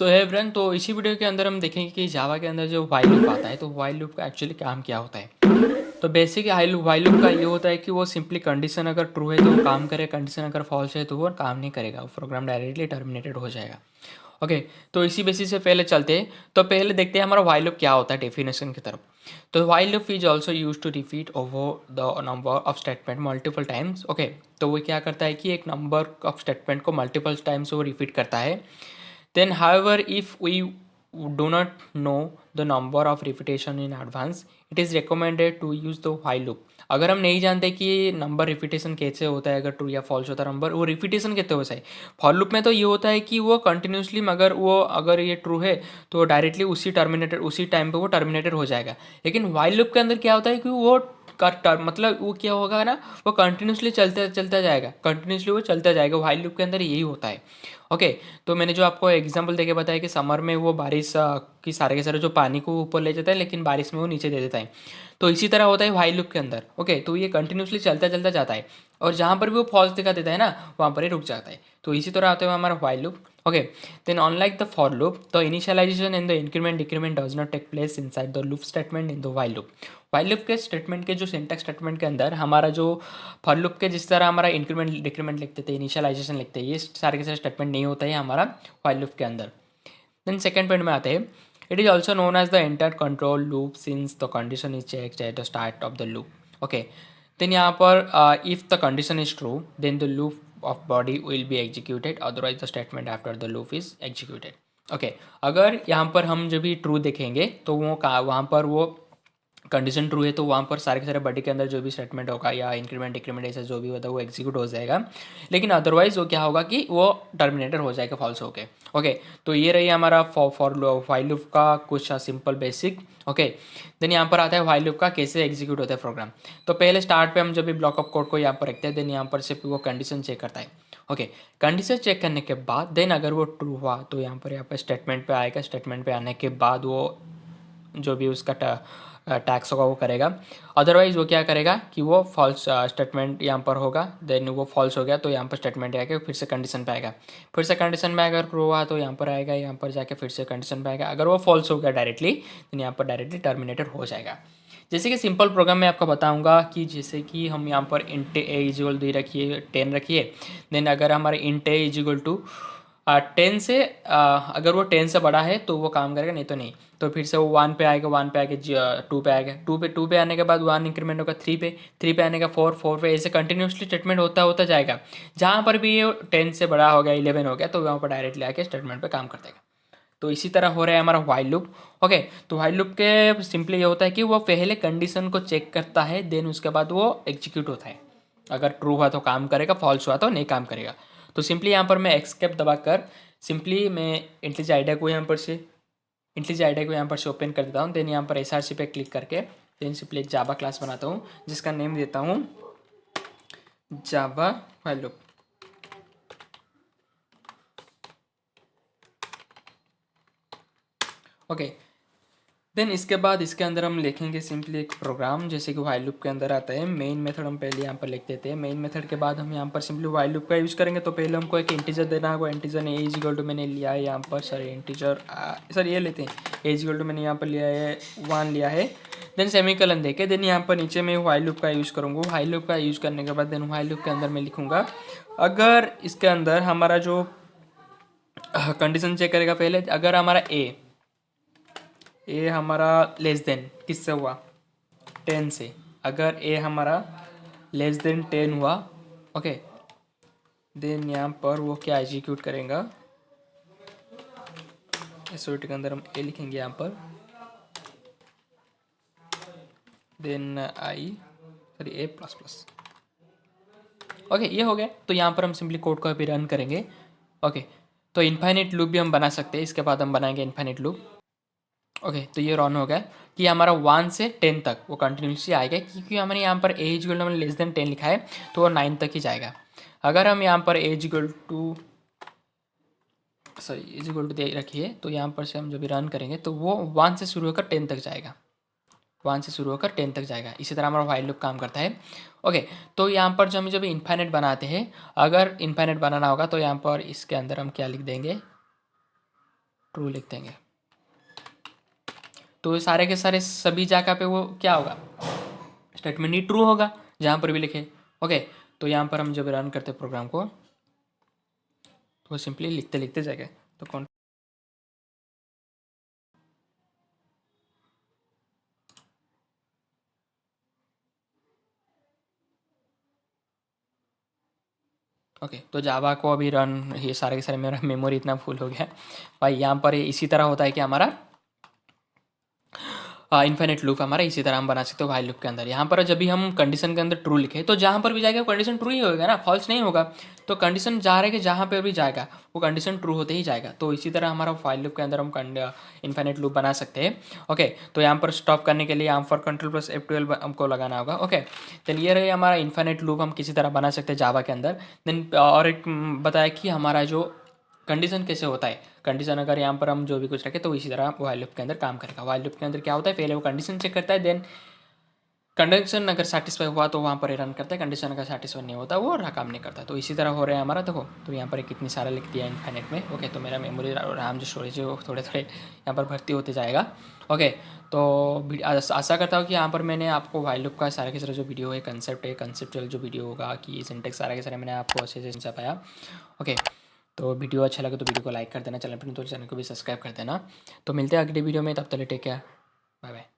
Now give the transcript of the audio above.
तो है फ्रेंड, तो इसी वीडियो के अंदर हम देखेंगे कि जावा के अंदर जो वाइल लूप आता है तो वाइल लूप का एक्चुअली काम क्या होता है। तो बेसिक वाइल लूप का ये होता है कि वो सिंपली कंडीशन अगर ट्रू है तो वो काम करे, कंडीशन अगर फॉल्स है तो वो काम नहीं करेगा, वो प्रोग्राम डायरेक्टली टर्मिनेटेड हो जाएगा। ओके, तो इसी बेसिस से पहले चलते हैं। तो पहले देखते हैं हमारा वाइल लूप क्या होता है डेफिनेशन की तरफ। तो while loop is also use to repeat over the number of statement multiple times. Okay, तो वो क्या करता है कि एक नंबर ऑफ स्टेटमेंट को मल्टीपल टाइम्स वो रिपीट करता है। Then, however, if we do not know the number of repetition in advance, it is recommended to use the while loop. अगर हम नहीं जानते कि नंबर रिपीटेशन कैसे होता है, अगर ट्रू या फॉल्स होता है नंबर, वो रिपीटेशन कहते हो है। फॉर लूप में तो ये होता है कि वो कंटिन्यूसली, मगर वो अगर ये ट्रू है तो डायरेक्टली उसी टाइम पे वो टर्मिनेटेड हो जाएगा। लेकिन वाइल लूप के अंदर क्या होता है कि वो मतलब वो क्या होगा ना, वो कंटिन्यूसली चलता जाएगा, कंटिन्यूसली वो चलता जाएगा। वाइल लूप के अंदर यही होता है। ओके, तो मैंने जो आपको एग्जांपल देके बताया कि समर में वो बारिश की सारे के सारे जो पानी को ऊपर ले जाता है, लेकिन बारिश में वो नीचे दे देता है। तो इसी तरह होता है व्हाइल लूप के अंदर। ओके, तो ये कंटिन्यूसली चलता चलता जाता है और जहाँ पर भी वो फॉल्स दिखा देता है ना, वहाँ पर ही रुक जाता है। तो इसी तरह आता है हमारा while loop. Okay, then unlike the for loop, the initialization and the increment decrement does not take place inside the loop statement in the while loop. व्हाइल लूप के स्टेटमेंट के जो सिंटैक्स स्टेटमेंट के अंदर हमारा जो फॉर लूप के जिस तरह हमारा इंक्रीमेंट डिक्रीमेंट लिखते थे, इनिशियलाइजेशन लिखते हैं, ये सारे के सारे स्टेटमेंट नहीं होता है हमारा व्हाइल लूप के अंदर। देन सेकेंड पॉइंट में आते हैं। It is also known as the enter control loop since the condition is checked at the start of the loop. Okay, then यहाँ पर if the condition is true then the loop of body will be executed, otherwise the statement after the loop is executed. Okay, अगर यहाँ पर हम जब भी true देखेंगे तो वो वहाँ पर वो कंडीशन ट्रू है तो वहाँ पर सारे के सारे बॉडी के अंदर जो भी स्टेटमेंट होगा या इंक्रीमेंट डिक्रीमेंट ऐसा जो भी होता है वो एग्जीक्यूट हो जाएगा। लेकिन अदरवाइज वो क्या होगा कि वो टर्मिनेटर हो जाएगा फॉल्स होके। ओके, तो ये रही हमारा फॉर व्हाइल लूप का कुछ सिंपल बेसिक। ओके, देन यहाँ पर आता है व्हाइल लूप का कैसे एग्जीक्यूट होता है प्रोग्राम। तो पहले स्टार्ट पे हम जब भी ब्लॉक ऑफ कोड को यहाँ पर रखते हैं, देन यहाँ पर सिर्फ वो कंडीशन चेक करता है। ओके, कंडीशन चेक करने के बाद देन अगर वो ट्रू हुआ तो यहाँ पर स्टेटमेंट पे आएगा, स्टेटमेंट पे आने के बाद वो जो भी उसका टैक्स होगा वो करेगा। अदरवाइज वो क्या करेगा कि वो फॉल्स स्टेटमेंट यहाँ पर होगा, देन वो फॉल्स हो गया तो यहाँ पर स्टेटमेंट आएगा, फिर से कंडीशन पे आएगा, फिर से कंडीशन में अगर ट्रू हुआ तो यहाँ पर आएगा, यहाँ पर जाके फिर से कंडीशन पे आएगा। अगर वो फॉल्स हो गया डायरेक्टली देन यहाँ पर डायरेक्टली टर्मिनेटेड हो जाएगा। जैसे कि सिंपल प्रोग्राम में आपको बताऊंगा कि जैसे कि हम यहाँ पर इंट ए इजिकल दे रखिए 10 रखिए, देन अगर हमारे इंट ए इजिकल टू 10 से अगर वो 10 से बड़ा है तो वो काम करेगा, नहीं तो नहीं। तो फिर से वो 1 पे आएगा, 1 पे आके 2 पे आएगा, 2 पे आने के बाद 1 इंक्रीमेंट होगा 3 पे, 3 पे आने का 4, 4 पे, ऐसे कंटिन्यूसली स्टेटमेंट होता होता जाएगा। जहाँ पर भी ये 10 से बड़ा हो गया, 11 हो गया, तो वहाँ पर डायरेक्टली आके स्टेटमेंट पे काम कर देगा। तो इसी तरह हो रहा है हमारा व्हाइल लूप। ओके, तो व्हाइल लूप के सिंपली ये होता है कि वो पहले कंडीशन को चेक करता है, देन उसके बाद वो एग्जीक्यूट होता है। अगर ट्रू हुआ तो काम करेगा, फॉल्स हुआ तो नहीं काम करेगा। तो सिंपली यहाँ पर मैं एक्सकेप दबाकर सिंपली मैं इंटेलिज आइडिया को यहाँ पर से ओपन कर देता हूँ। देन यहाँ पर SRC पे क्लिक करके देन सिंपली एक जावा क्लास बनाता हूँ जिसका नेम देता हूँ जावा व्हाइल लूप। ओके, देन इसके बाद इसके अंदर हम लिखेंगे सिंपली एक प्रोग्राम, जैसे कि व्हाइल लूप के अंदर आता है मेन मेथड। हम पहले यहाँ पर लिख देते हैं मेन मेथड के बाद हम यहाँ पर सिंपली व्हाइल लूप का यूज़ करेंगे। तो पहले हमको एक इंटीजर देना होगा, इंटीजर ने ए इजिकल टू मैंने लिया है यहाँ पर, सर इंटीजर सर ये लेते हैं ए इजिकल टू मैंने यहाँ पर लिया है 1 लिया है। देन सेमीकलन देके देन यहाँ पर नीचे मैं व्हाइल लूप का यूज़ करूँगा। व्हाइल लूप का यूज़ करने के बाद देन व्हाइल लूप के अंदर मैं लिखूँगा, अगर इसके अंदर हमारा जो कंडीशन चेक करेगा पहले, अगर हमारा ए हमारा लेस देन किससे हुआ 10 से, अगर ए हमारा लेस देन 10 हुआ, ओके, देन यहाँ पर वो क्या एग्जीक्यूट करेगा, एसओटी के अंदर हम ए लिखेंगे यहाँ पर, then I sorry a plus plus. Okay, ये हो गया। तो यहाँ पर हम सिंपली कोड को अभी रन करेंगे। ओके, तो इन्फाइनेट लूप भी हम बना सकते हैं, इसके बाद हम बनाएंगे इन्फाइनेट लूप। ओके, तो ये रन हो गया कि हमारा 1 से 10 तक वो कंटिन्यूसली आएगा, क्योंकि हमने यहाँ पर as equal to less than 10 लिखा है तो वो 9 तक ही जाएगा। अगर हम यहाँ पर एज इक्वल टू दे रखिए तो यहाँ पर से हम जब भी रन करेंगे तो वो 1 से शुरू होकर 10 तक जाएगा, 1 से शुरू होकर 10 तक जाएगा। इसी तरह हमारा व्हाइल लूप काम करता है। ओके, तो यहाँ पर जब इन्फाइनेट बनाते हैं, अगर इन्फाइनेट बनाना होगा तो यहाँ पर इसके अंदर हम क्या लिख देंगे, ट्रू लिख देंगे तो ये सारे के सारे सभी जगह पे वो क्या होगा, स्टेटमेंट ही ट्रू होगा जहाँ पर भी लिखे। ओके, तो यहाँ पर हम जब रन करते प्रोग्राम को तो वो सिंपली लिखते लिखते जाएगा। तो कौन ओके तो जावा को अभी रन, ये सारे के सारे मेरा मेमोरी इतना फुल हो गया भाई। यहाँ पर इसी तरह होता है कि हमारा इन्फिनिट लूप हमारा इसी तरह हम बना सकते हो वाइल लूप के अंदर। यहाँ पर जब भी हम कंडीशन के अंदर ट्रू लिखे तो जहाँ पर भी जाएगा वो कंडीशन ट्रू ही होगा ना, फॉल्स नहीं होगा। तो कंडीशन जा रहा है कि जहाँ पर भी जाएगा वो कंडीशन ट्रू होते ही जाएगा। तो इसी तरह हमारा वाइल लूप के अंदर हम इन्फिनिट लूप बना सकते हैं। ओके, तो यहाँ पर स्टॉप करने के लिए यहाँ पर Ctrl+F12 हमको लगाना होगा। ओके, चलिए रहे हमारा इन्फिनिट लूप हम किसी तरह बना सकते हैं जावा के अंदर। देन और एक बताया कि हमारा जो कंडीशन कैसे होता है, कंडीशन अगर यहाँ पर हम जो भी कुछ रखें तो इसी तरह वाइल लूप के अंदर काम करेगा। वाइल लूप के अंदर क्या होता है, पहले वो कंडीशन चेक करता है, देन कंडीशन अगर सेटिस्फाई हुआ तो वहाँ पर रन करता है, कंडीशन अगर सेटिस्फाई नहीं होता वो काम नहीं करता। तो इसी तरह हो रहा है हमारा। देखो तो यहाँ पर कितनी सारा लिख दिया इन्फिनिट में। ओके, तो मेरा मेमोरी रैम जो स्टोरेज है वो थोड़े थोड़े यहाँ पर भर्ती होते जाएगा। ओके, तो आशा करता हूँ कि यहाँ पर मैंने आपको वाइल लूप का सारा के सारा जो वीडियो है, कंसेप्चुअल जो वीडियो होगा कि सिंटेक्स सारा के सारे मैंने आपको अच्छे से समझा पाया। ओके, तो वीडियो अच्छा लगे तो वीडियो को लाइक कर देना, चैनल पर तो चैनल को भी सब्सक्राइब कर देना। तो मिलते हैं अगले वीडियो में, तब तक टेक केयर, बाय बाय।